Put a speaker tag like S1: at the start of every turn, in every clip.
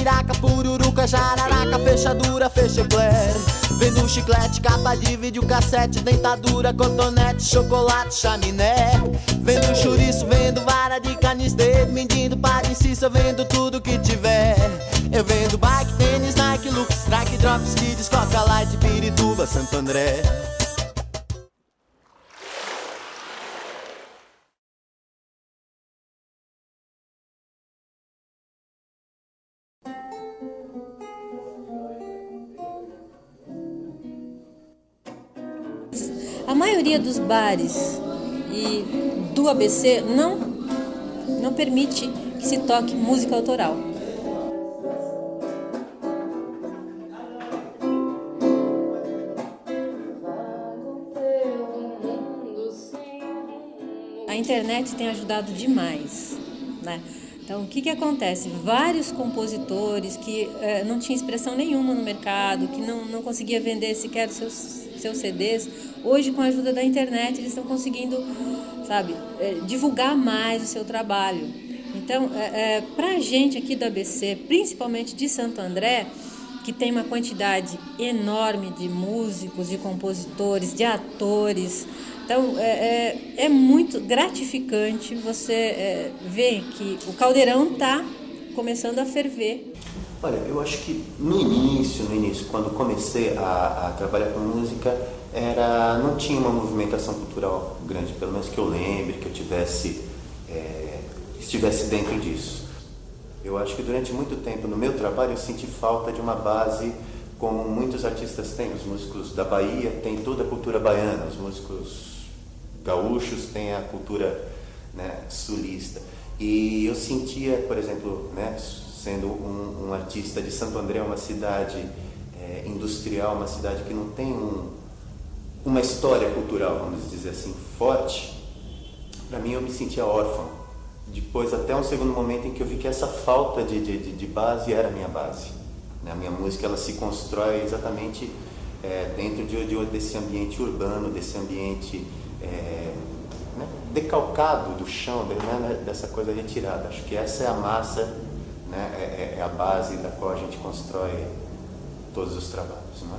S1: piraca, pururuca, jararaca, fechadura, fechecler. Vendo chiclete, capa de videocassete, dentadura, cotonete, chocolate, chaminé. Vendo chouriço, vendo vara de canisteiro, medindo para inciso, eu vendo tudo que tiver. Eu vendo bike, tênis, Nike, Lux, Strike, Drops, Kids, Coca Light, Pirituba, Santo André.
S2: A maioria dos bares e do ABC não permite que se toque música autoral. A internet tem ajudado demais, né? Então, o que acontece? Vários compositores que não tinham expressão nenhuma no mercado, que não conseguia vender sequer seus CDs, hoje, com a ajuda da internet, eles estão conseguindo, divulgar mais o seu trabalho. Então, para a gente aqui do ABC, principalmente de Santo André, que tem uma quantidade enorme de músicos, de compositores, de atores, então é muito gratificante você ver que o caldeirão está começando a ferver.
S3: Olha, eu acho que no início, quando comecei a trabalhar com música, não tinha uma movimentação cultural grande, pelo menos que eu lembre, que eu estivesse dentro disso. Eu acho que durante muito tempo no meu trabalho eu senti falta de uma base como muitos artistas têm. Os músicos da Bahia têm toda a cultura baiana, os músicos gaúchos têm a cultura, né, sulista. E eu sentia, por exemplo, né, sendo um artista de Santo André, uma cidade industrial, uma cidade que não tem uma história cultural, vamos dizer assim, forte, para mim eu me sentia órfão. Depois, até um segundo momento em que eu vi que essa falta de base era a minha base. A minha música, ela se constrói exatamente dentro desse ambiente urbano, desse ambiente né, decalcado do chão, né, dessa coisa retirada. Acho que essa é a massa, né, é a base da qual a gente constrói todos os trabalhos. Né?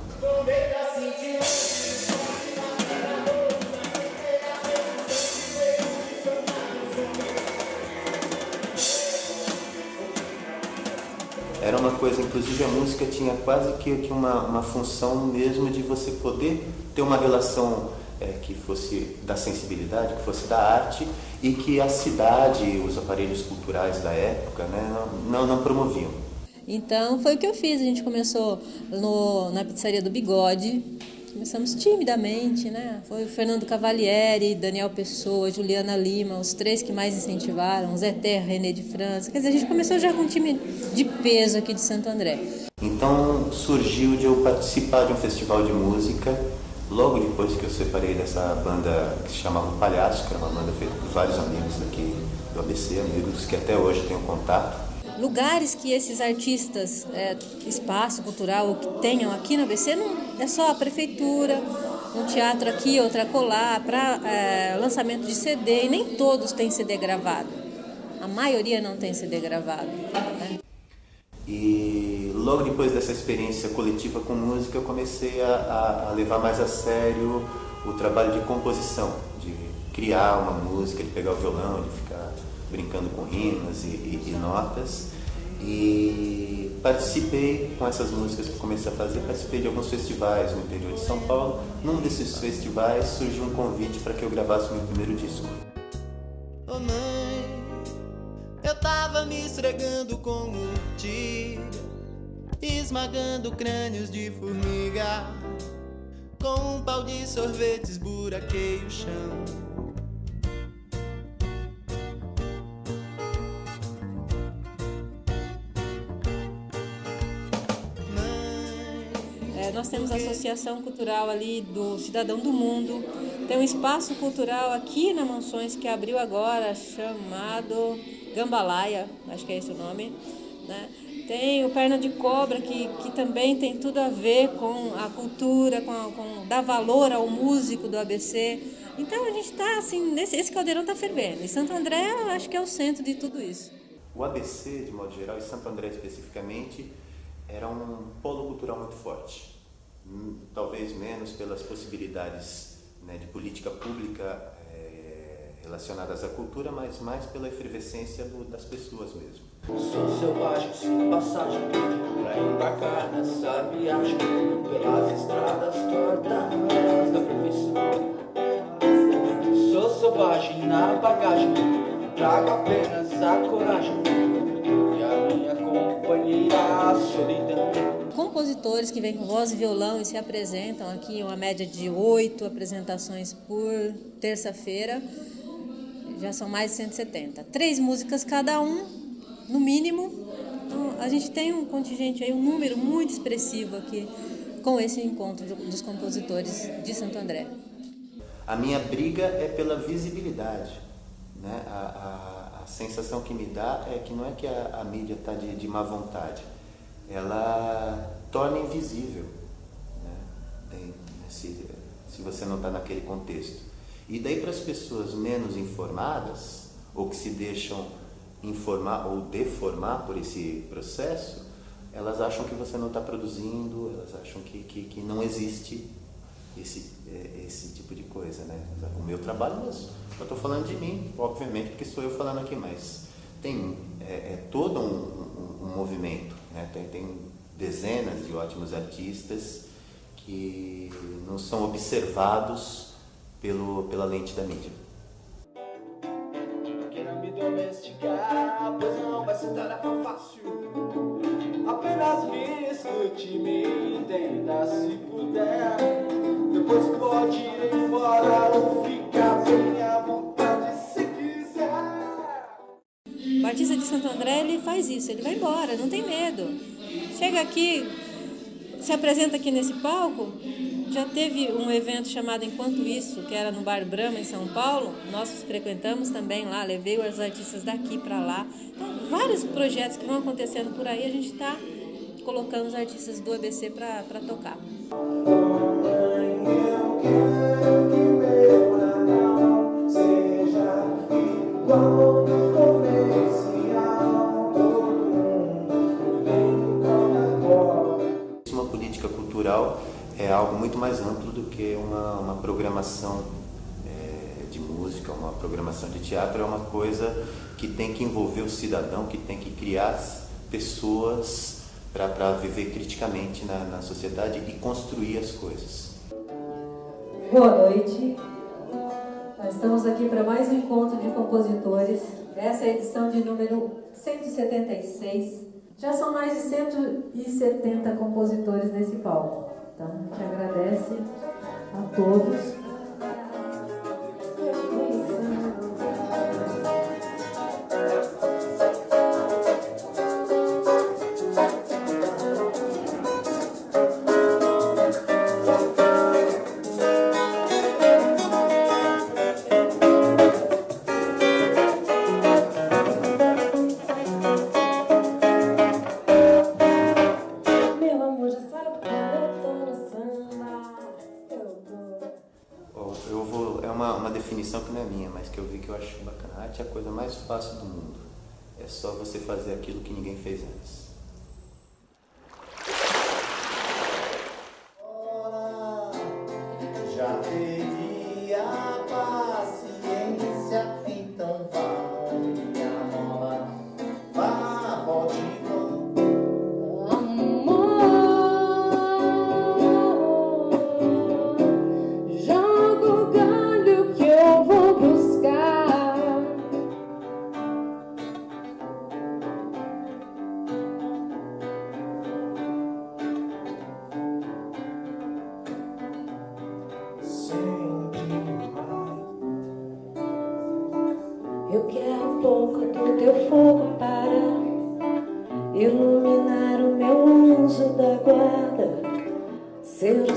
S3: Era uma coisa, inclusive a música tinha quase que uma função mesmo de você poder ter uma relação que fosse da sensibilidade, que fosse da arte, e que a cidade, os aparelhos culturais da época, né, não promoviam.
S2: Então foi o que eu fiz, a gente começou na pizzaria do Bigode, começamos timidamente, né? Foi o Fernando Cavalieri, Daniel Pessoa, Juliana Lima, os três que mais incentivaram, Zé Terra, René de França. Quer dizer, a gente começou já com um time de peso aqui de Santo André.
S3: Então surgiu de eu participar de um festival de música, logo depois que eu separei dessa banda que se chamava Palhaço, que era uma banda feita por vários amigos daqui do ABC, amigos que até hoje tenho contato.
S2: Lugares que esses artistas, espaço cultural, que tenham aqui no ABC, não é só a prefeitura, um teatro aqui, outro acolá, para lançamento de CD, e nem todos têm CD gravado. A maioria não tem CD gravado. Né?
S3: E logo depois dessa experiência coletiva com música, eu comecei a levar mais a sério o trabalho de composição, de criar uma música, de pegar o violão, de ficar brincando com rimas e notas. E participei com essas músicas que eu comecei a fazer, participei de alguns festivais no interior de São Paulo. Num desses festivais surgiu um convite para que eu gravasse o meu primeiro disco.
S1: Ô mãe, eu tava me esfregando como tiga, esmagando crânios de formiga, com um pau de sorvete esburaquei o chão.
S2: Nós temos a Associação Cultural ali do Cidadão do Mundo, tem um espaço cultural aqui na Mansões que abriu agora, chamado Gambalaia, acho que é esse o nome, né? Tem o Perna de Cobra, que também tem tudo a ver com a cultura, com dar valor ao músico do ABC. Então a gente está assim, esse caldeirão está fervendo. E Santo André, eu acho que é o centro de tudo isso.
S3: O ABC, de modo geral, e Santo André especificamente, era um polo cultural muito forte. Talvez menos pelas possibilidades, né, de política pública relacionadas à cultura, mas mais pela efervescência das pessoas mesmo.
S4: Sou selvagem, sem passagem, pra embarcar nessa viagem pelas estradas tortas da perfeição. Sou selvagem na bagagem, trago apenas a coragem e a minha companheira, a solidão.
S2: Compositores que vêm com voz e violão e se apresentam aqui, uma média de 8 apresentações por terça-feira, já são mais de 170. 3 músicas cada um, no mínimo. Então, a gente tem um contingente aí, um número muito expressivo aqui com esse encontro dos compositores de Santo André.
S3: A minha briga é pela visibilidade, né? A sensação que me dá é que não é que a mídia está de má vontade, ela torna invisível, né? Se você não está naquele contexto. E daí para as pessoas menos informadas, ou que se deixam informar ou deformar por esse processo, elas acham que você não está produzindo, elas acham que não existe esse tipo de coisa, né? O meu trabalho mesmo. Eu estou falando de mim, obviamente, porque sou eu falando aqui, mas tem todo um movimento, né? Tem dezenas de ótimos artistas que não são observados pela lente da mídia.
S4: Queira me domesticar, pois não vai ser tarefa fácil. Apenas me escute, me entenda se puder. Depois pode ir embora ou ficar bem à vontade se quiser.
S2: O artista de Santo André, ele faz isso, ele vai embora, não tem medo. Chega aqui, se apresenta aqui nesse palco. Já teve um evento chamado Enquanto Isso, que era no Bar Brahma, em São Paulo. Nós frequentamos também lá, levei os artistas daqui para lá. Então, vários projetos que vão acontecendo por aí, a gente está colocando os artistas do ABC para tocar.
S3: Uma política cultural é algo muito mais amplo do que uma programação de música, uma programação de teatro. É uma coisa que tem que envolver o cidadão, que tem que criar pessoas para viver criticamente na sociedade e construir as coisas.
S5: Boa noite. Nós estamos aqui para mais um encontro de compositores. Essa é a edição de número 176. Já são mais de 170 compositores nesse palco. Então, a gente agradece a todos.
S3: Uma definição que não é minha, mas que eu vi que eu acho bacana. A arte é a coisa mais fácil do mundo. É só você fazer aquilo que ninguém fez antes.
S4: Já teria paciência, então vá, minha mola, vá, volte e
S5: Eu quero um pouco do teu fogo para iluminar o meu uso da guarda, ser o